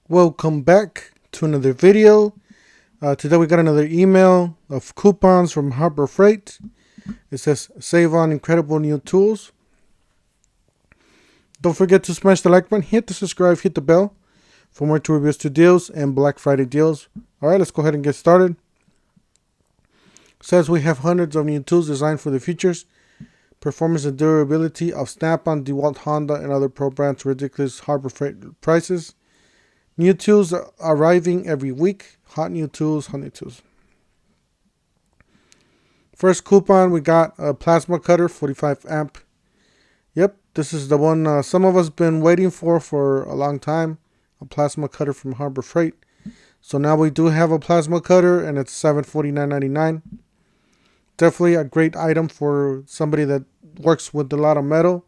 Welcome back to another video. Today we got another email of coupons from Harbor Freight. It says save on incredible new tools. Don't forget to smash the like button, hit the subscribe, hit the bell for more tool reviews to deals and Black Friday deals. Alright, let's go ahead and get started. It says we have hundreds of new tools designed for the features, performance and durability of Snap-on, DeWalt, Honda, and other pro brands. Ridiculous Harbor Freight prices. New tools are arriving every week. Hot new tools, hot new tools. First coupon, we got a plasma cutter, 45 amp. Yep, this is the one some of us been waiting for a long time. A plasma cutter from Harbor Freight. So now we do have a plasma cutter, and it's $749.99. Definitely a great item for somebody that works with a lot of metal,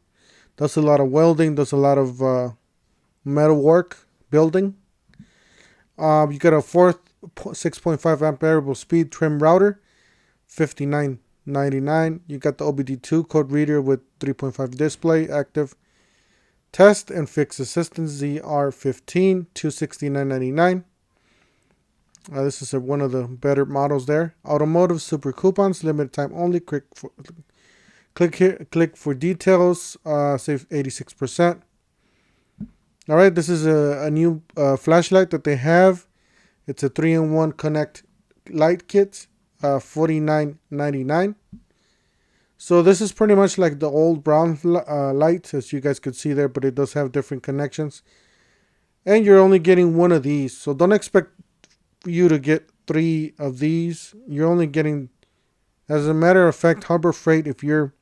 does a lot of welding, does a lot of metal work. Building. You got a fourth 6.5 amp variable speed trim router, $59.99. You got the OBD2 code reader with 3.5 display, active test and fix assistance, ZR15, $269.99. This is one of the better models there. Automotive super coupons, limited time only. Click for details. Save 86%. All right, this is a new flashlight that they have. It's a 3-in-1 Connect light kit, $49.99. So this is pretty much like the old brown light, as you guys could see there, but it does have different connections. And you're only getting one of these, so don't expect you to get 3 of these. You're only getting, as a matter of fact, Harbor Freight, if you're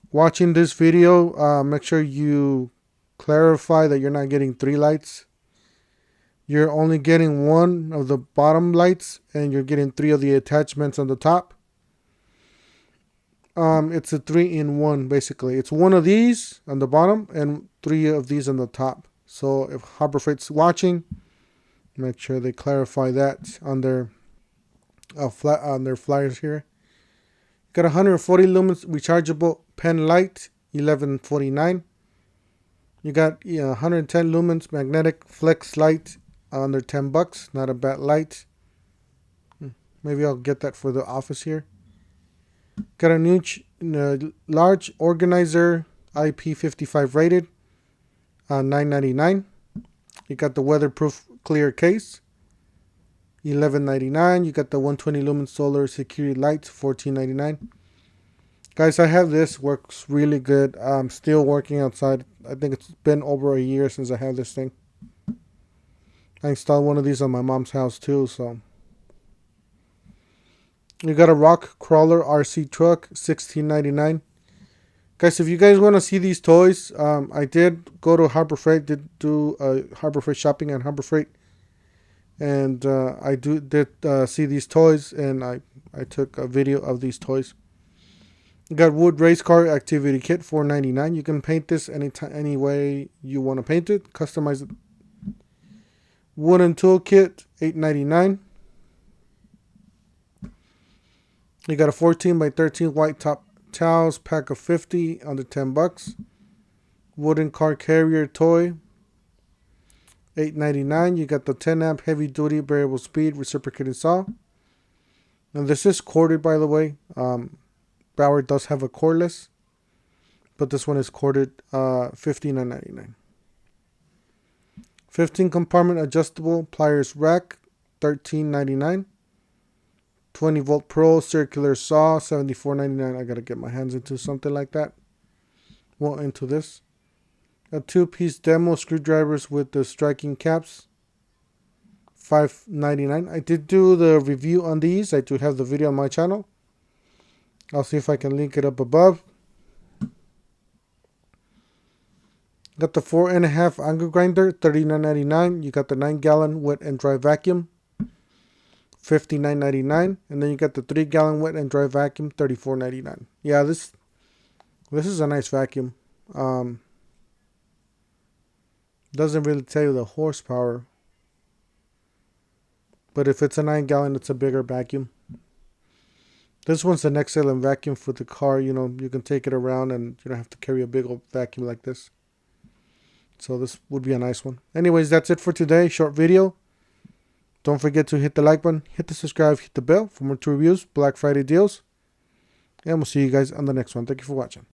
watching this video, make sure you clarify that you're not getting 3 lights. You're only getting 1 of the bottom lights, and you're getting 3 of the attachments on the top. It's a 3-in-1 basically. It's 1 of these on the bottom and 3 of these on the top. So if Harbor Freight's watching, make sure they clarify that on their flyers here. Got 140 lumens rechargeable pen light, $11.49. You got 110 lumens magnetic flex light under $10. Not a bad light. Maybe I'll get that for the office here. Got a new large organizer, IP55 rated, $9.99. You got the weatherproof clear case, $11.99. You got the 120 lumen solar security light, $14.99. Guys, I have this. Works really good. I'm still working outside. I think it's been over a year since I had this thing. I installed one of these on my mom's house too. So you got a rock crawler RC truck, $16.99. Guys, if you guys want to see these toys, I did go to Harbor Freight. Did do Harbor Freight shopping at Harbor Freight, and I did see these toys, and I took a video of these toys. You got wood race car activity kit, $4.99. You can paint this any way you want to paint it. Customize it. Wooden tool kit, $8.99. You got a 14 by 13 white top towels, pack of 50, under $10. Wooden car carrier toy, $8.99. You got the 10 amp heavy duty variable speed reciprocating saw. And this is corded, by the way. Bauer does have a cordless, but this one is corded, $15.99. 15 compartment adjustable pliers rack, $13.99. 20 volt pro circular saw, $74.99. I gotta get my hands into something like that. Well, into this. A 2-piece demo screwdrivers with the striking caps, $5.99. I did do the review on these. I do have the video on my channel. I'll see if I can link it up above. Got the 4.5 angle grinder, $39.99. You got the 9-gallon wet and dry vacuum, $59.99. And then you got the 3-gallon wet and dry vacuum, $34.99. Yeah, this is a nice vacuum. Doesn't really tell you the horsepower, but if it's a 9-gallon, it's a bigger vacuum. This one's an excellent vacuum for the car. You know, you can take it around and you don't have to carry a big old vacuum like this. So this would be a nice one. Anyways, that's it for today. Short video. Don't forget to hit the like button, hit the subscribe, hit the bell for more reviews, Black Friday deals. And we'll see you guys on the next one. Thank you for watching.